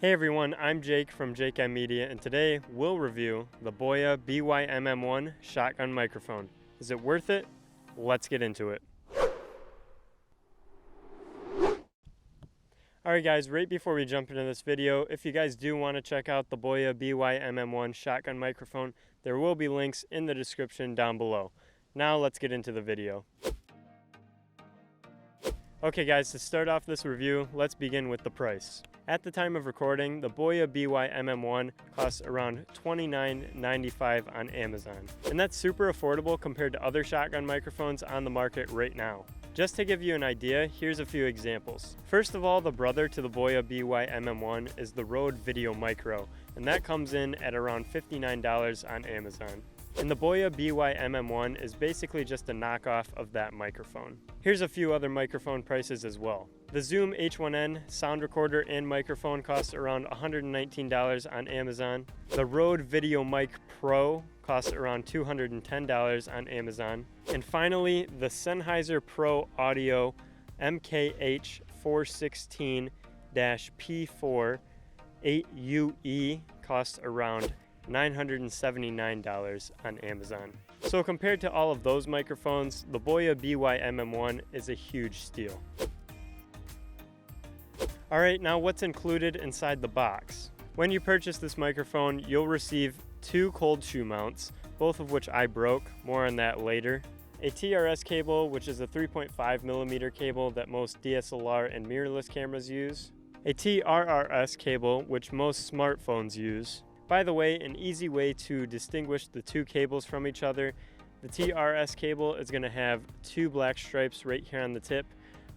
Hey everyone, I'm Jake from Jake M Media, and today we'll review the Boya BY MM1 shotgun microphone. Is it worth it? Let's get into it. Alright guys, right before we jump into this video, if you guys do want to check out the Boya BY MM1 shotgun microphone, there will be links in the description down below. Now let's get into the video. Okay guys, to start off this review, let's begin with the price. At the time of recording, the Boya BY MM1 costs around $29.95 on Amazon. And that's super affordable compared to other shotgun microphones on the market right now. Just to give you an idea, here's a few examples. First of all, the brother to the Boya BY MM1 is the Rode Video Micro, and that comes in at around $59 on Amazon. And the Boya BY MM1 is basically just a knockoff of that microphone. Here's a few other microphone prices as well. The Zoom H1N sound recorder and microphone costs around $119 on Amazon. The Rode Video Mic Pro costs around $210 on Amazon. And finally, the Sennheiser Pro Audio MKH416-P4 8UE costs around $979 on Amazon. So compared to all of those microphones, the Boya BY MM1 is a huge steal. Alright, now what's included inside the box? When you purchase this microphone, you'll receive 2 cold shoe mounts, both of which I broke, more on that later. A TRS cable, which is a 3.5mm cable that most DSLR and mirrorless cameras use. A TRRS cable, which most smartphones use. By the way, an easy way to distinguish the 2 cables from each other, the TRS cable is going to have 2 black stripes right here on the tip,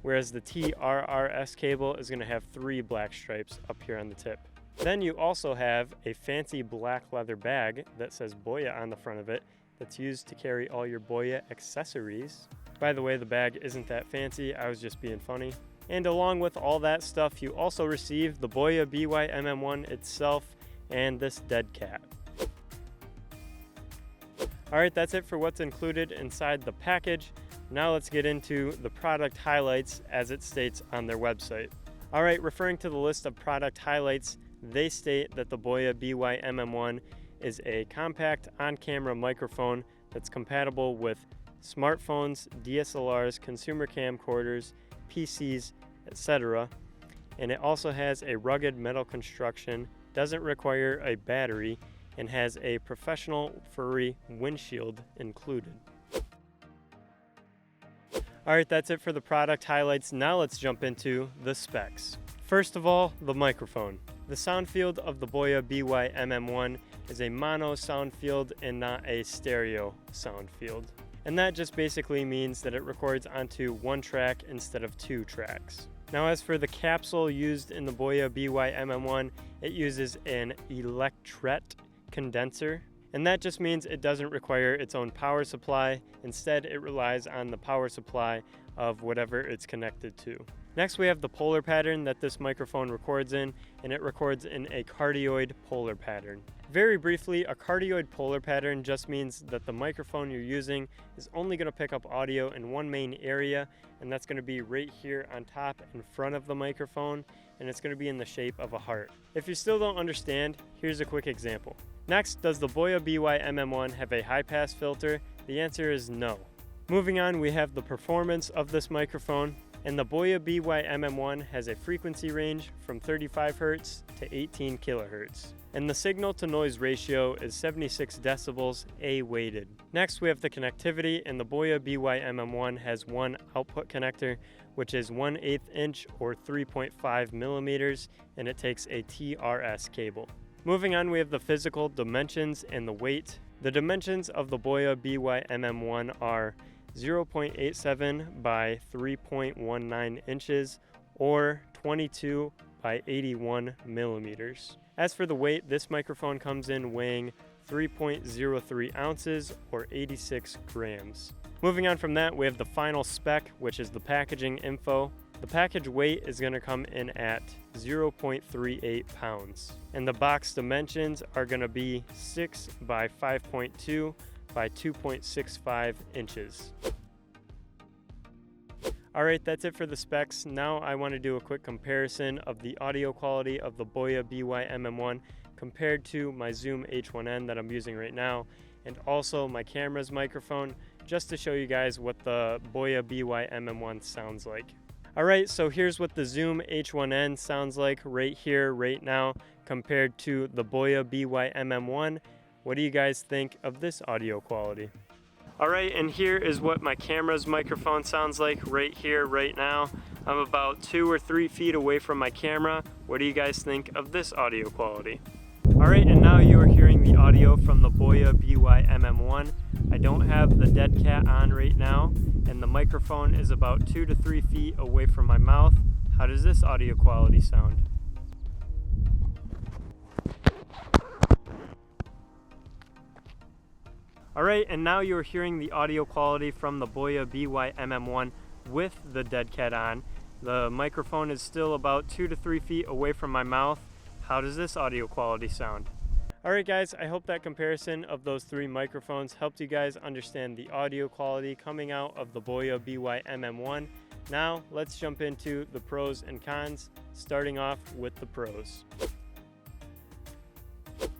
whereas the TRRS cable is going to have 3 black stripes up here on the tip. Then you also have a fancy black leather bag that says Boya on the front of it that's used to carry all your Boya accessories. By the way, the bag isn't that fancy, I was just being funny. And along with all that stuff, you also receive the Boya BY MM1 itself and this dead cat. Alright, that's it for what's included inside the package. Now let's get into the product highlights as it states on their website. Alright, referring to the list of product highlights, they state that the Boya BY MM1 is a compact on-camera microphone that's compatible with smartphones, DSLRs, consumer camcorders, PCs, etc. And it also has a rugged metal construction, doesn't require a battery, and has a professional furry windshield included. Alright, that's it for the product highlights. Now let's jump into the specs. First of all, the microphone. The sound field of the Boya BY MM1 is a mono sound field and not a stereo sound field. And that just basically means that it records onto 1 track instead of 2 tracks. Now as for the capsule used in the Boya BY MM1, it uses an electret condenser, and that just means it doesn't require its own power supply. Instead, it relies on the power supply of whatever it's connected to. Next, we have the polar pattern that this microphone records in, and it records in a cardioid polar pattern. Very briefly, a cardioid polar pattern just means that the microphone you're using is only going to pick up audio in one main area, and that's going to be right here on top in front of the microphone, and it's going to be in the shape of a heart. If you still don't understand, here's a quick example. Next, does the Boya BY MM1 have a high-pass filter? The answer is no. Moving on, we have the performance of this microphone. And the Boya BY MM1 has a frequency range from 35 Hz to 18 kHz. And the signal to noise ratio is 76 decibels A-weighted. Next, we have the connectivity, and the Boya BY MM1 has 1 output connector, which is 1/8 inch or 3.5 millimeters, and it takes a TRS cable. Moving on, we have the physical dimensions and the weight. The dimensions of the Boya BY MM1 are 0.87 by 3.19 inches or 22 by 81 millimeters. As for the weight, this microphone comes in weighing 3.03 ounces or 86 grams. Moving on from that, we have the final spec, which is the packaging info. The package weight is going to come in at 0.38 pounds. And the box dimensions are going to be 6 by 5.2 by 2.65 inches. Alright, that's it for the specs. Now I want to do a quick comparison of the audio quality of the Boya BY MM1 compared to my Zoom H1N that I'm using right now, and also my camera's microphone, just to show you guys what the Boya BY MM1 sounds like. Alright, so here's what the Zoom H1N sounds like right here, right now, compared to the Boya BY MM1. What do you guys think of this audio quality? Alright, and here is what my camera's microphone sounds like right here, right now. I'm about 2 or 3 feet away from my camera. What do you guys think of this audio quality? Alright, and now you are hearing the audio from the Boya BY MM1. I don't have the dead cat on right now, and the microphone is about 2 to 3 feet away from my mouth. How does this audio quality sound? Alright, and now you're hearing the audio quality from the Boya BY MM1 with the dead cat on. The microphone is still about 2 to 3 feet away from my mouth. How does this audio quality sound? Alright guys, I hope that comparison of those 3 microphones helped you guys understand the audio quality coming out of the Boya BY MM1. Now let's jump into the pros and cons, starting off with the pros.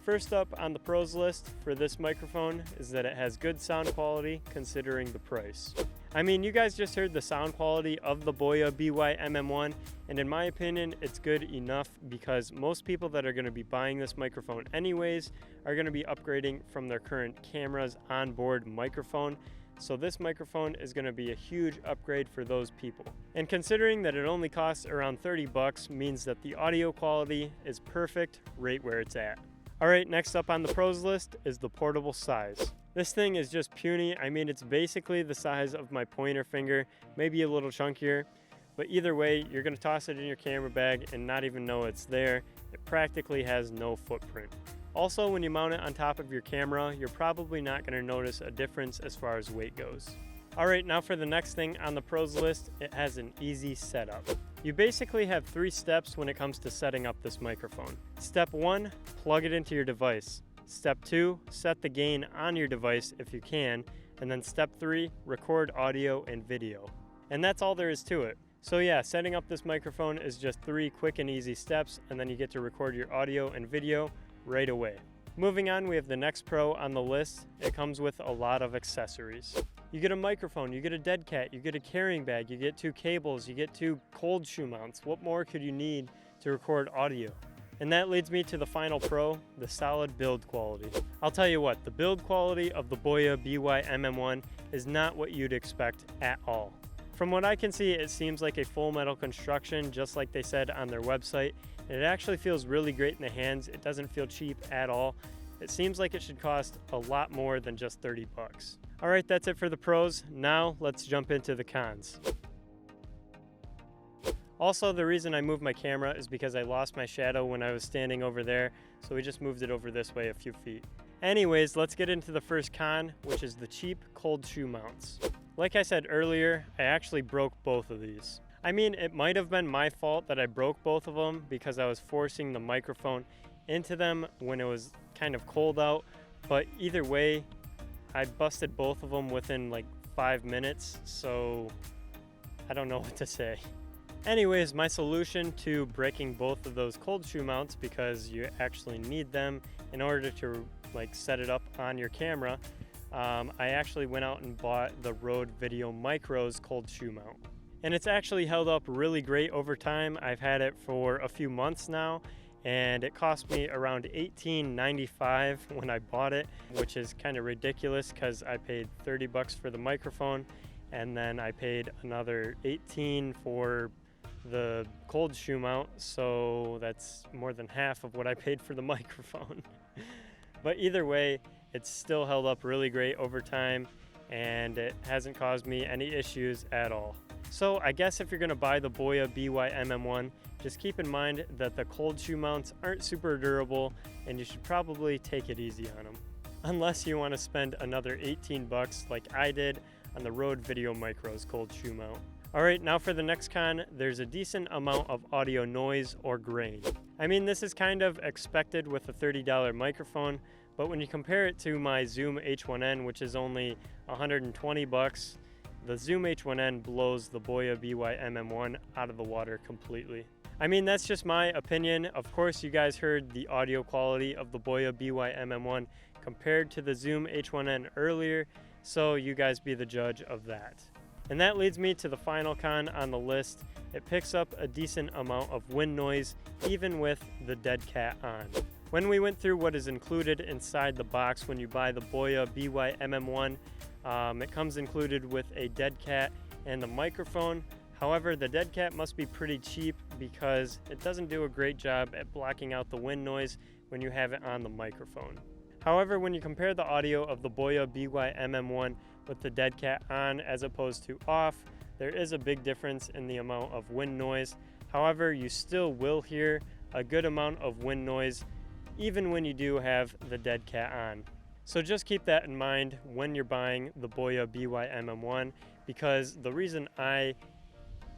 First up on the pros list for this microphone is that it has good sound quality considering the price. I mean, you guys just heard the sound quality of the Boya BY MM1, and in my opinion, it's good enough because most people that are going to be buying this microphone anyways are going to be upgrading from their current camera's onboard microphone. So this microphone is going to be a huge upgrade for those people. And considering that it only costs around 30 bucks means that the audio quality is perfect right where it's at. Alright, next up on the pros list is the portable size. This thing is just puny. I mean, it's basically the size of my pointer finger, maybe a little chunkier, but either way, you're going to toss it in your camera bag and not even know it's there. It practically has no footprint. Also, when you mount it on top of your camera, you're probably not going to notice a difference as far as weight goes. Alright, now for the next thing on the pros list, it has an easy setup. You basically have 3 steps when it comes to setting up this microphone. Step 1, plug it into your device. Step 2, set the gain on your device if you can. And then step 3, record audio and video. And that's all there is to it. So yeah, setting up this microphone is just 3 quick and easy steps, and then you get to record your audio and video right away. Moving on, we have the next pro on the list. It comes with a lot of accessories. You get a microphone, you get a dead cat, you get a carrying bag, you get 2 cables, you get 2 cold shoe mounts. What more could you need to record audio? And that leads me to the final pro, the solid build quality. I'll tell you what, the build quality of the Boya BY MM1 is not what you'd expect at all. From what I can see, it seems like a full metal construction, just like they said on their website. And it actually feels really great in the hands. It doesn't feel cheap at all. It seems like it should cost a lot more than just 30 bucks. Alright, that's it for the pros. Now let's jump into the cons. Also, the reason I moved my camera is because I lost my shadow when I was standing over there, so we just moved it over this way a few feet. Anyways, let's get into the first con, which is the cheap cold shoe mounts. Like I said earlier, I actually broke both of these. I mean, it might have been my fault that I broke both of them because I was forcing the microphone into them when it was kind of cold out, but either way, I busted both of them within like 5 minutes, so I don't know what to say. Anyways, my solution to breaking both of those cold shoe mounts, because you actually need them in order to like set it up on your camera, I actually went out and bought the Rode Video Micro's cold shoe mount. And it's actually held up really great over time. I've had it for a few months now, and it cost me around $18.95 when I bought it, which is kind of ridiculous because I paid 30 bucks for the microphone, and then I paid another $18 for the cold shoe mount, so that's more than half of what I paid for the microphone. But either way, it's still held up really great over time, and it hasn't caused me any issues at all. So I guess if you're going to buy the Boya BY MM1, just keep in mind that the cold shoe mounts aren't super durable, and you should probably take it easy on them. Unless you want to spend another 18 bucks like I did on the Rode Video Micro's cold shoe mount. Alright, now for the next con, there's a decent amount of audio noise or grain. I mean, this is kind of expected with a $30 microphone, but when you compare it to my Zoom H1N, which is only 120 bucks, the Zoom H1N blows the Boya BY MM1 out of the water completely. I mean, that's just my opinion. Of course, you guys heard the audio quality of the Boya BY MM1 compared to the Zoom H1N earlier, so you guys be the judge of that. And that leads me to the final con on the list. It picks up a decent amount of wind noise, even with the dead cat on. When we went through what is included inside the box when you buy the Boya BY MM1, it comes included with a dead cat and the microphone. However, the dead cat must be pretty cheap because it doesn't do a great job at blocking out the wind noise when you have it on the microphone. However, when you compare the audio of the Boya BY MM1 with the dead cat on as opposed to off, there is a big difference in the amount of wind noise. However, you still will hear a good amount of wind noise even when you do have the dead cat on. So just keep that in mind when you're buying the Boya BY MM1, because the reason I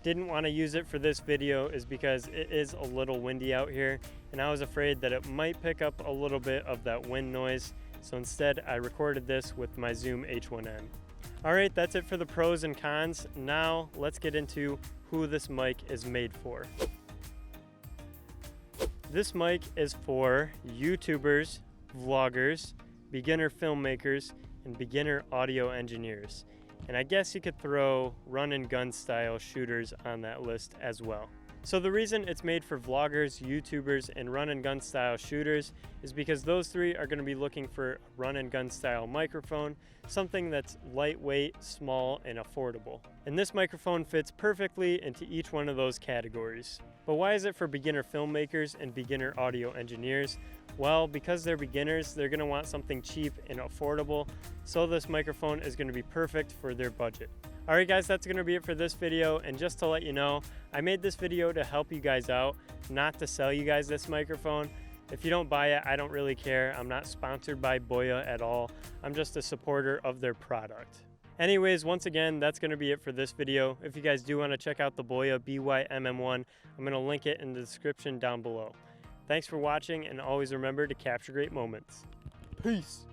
didn't want to use it for this video is because it is a little windy out here and I was afraid that it might pick up a little bit of that wind noise. So instead I recorded this with my Zoom H1N. Alright, that's it for the pros and cons. Now let's get into who this mic is made for. This mic is for YouTubers, vloggers, beginner filmmakers, and beginner audio engineers. And I guess you could throw run and gun style shooters on that list as well. So the reason it's made for vloggers, YouTubers, and run and gun style shooters is because those three are going to be looking for a run and gun style microphone, something that's lightweight, small, and affordable. And this microphone fits perfectly into each one of those categories. But why is it for beginner filmmakers and beginner audio engineers? Well, because they're beginners, they're going to want something cheap and affordable, so this microphone is going to be perfect for their budget. Alright guys, that's going to be it for this video, and just to let you know, I made this video to help you guys out, not to sell you guys this microphone. If you don't buy it, I don't really care. I'm not sponsored by Boya at all. I'm just a supporter of their product. Anyways, once again, that's going to be it for this video. If you guys do want to check out the Boya BY MM1, I'm going to link it in the description down below. Thanks for watching, and always remember to capture great moments. Peace!